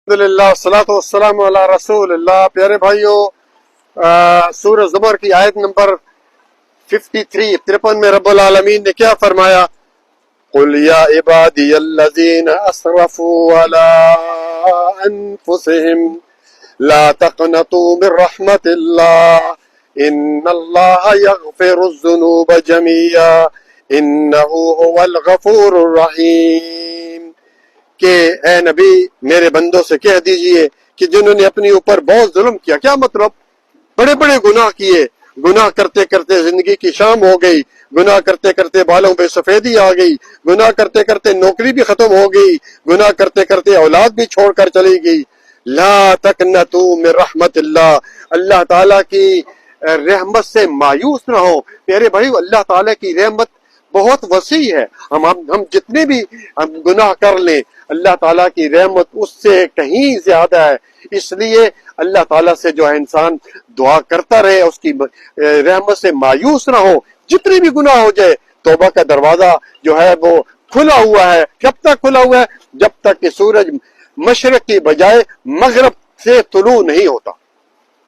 الحمدللہ والصلاۃ والسلام علی رسول اللہ۔ پیارے بھائیوں، سورہ زمر کی آیت نمبر 53 میں رب العالمین نے کیا فرمایا؟ قل یا عبادی الذین اسرفوا علی انفسہم لا تقنطوا من رحمت اللہ ان اللہ یغفر الذنوب جميعا انہ هو الغفور الرحیم، کہ اے نبی میرے بندوں سے کہہ دیجئے کہ جنہوں نے اپنی اوپر بہت ظلم کیا، کیا مطلب؟ بڑے بڑے گناہ کیے، گناہ کرتے کرتے زندگی کی شام ہو گئی، گناہ کرتے کرتے بالوں پہ سفیدی آ گئی، گناہ کرتے کرتے نوکری بھی ختم ہو گئی، گناہ کرتے کرتے اولاد بھی چھوڑ کر چلی گئی۔ لا تقنطوا من رحمت اللہ، اللہ تعالیٰ کی رحمت سے مایوس نہ ہو۔ پیارے بھائی، اللہ تعالیٰ کی رحمت بہت وسیع ہے، ہم جتنے بھی گناہ کر لیں، اللہ تعالیٰ کی رحمت اس سے کہیں زیادہ ہے۔ اس لیے اللہ تعالیٰ سے جو ہے انسان دعا کرتا رہے، اس کی رحمت سے مایوس نہ ہو۔ جتنے بھی گناہ ہو جائے، توبہ کا دروازہ جو ہے وہ کھلا ہوا ہے۔ کب تک کھلا ہوا ہے؟ جب تک کہ سورج مشرق کی بجائے مغرب سے طلوع نہیں ہوتا۔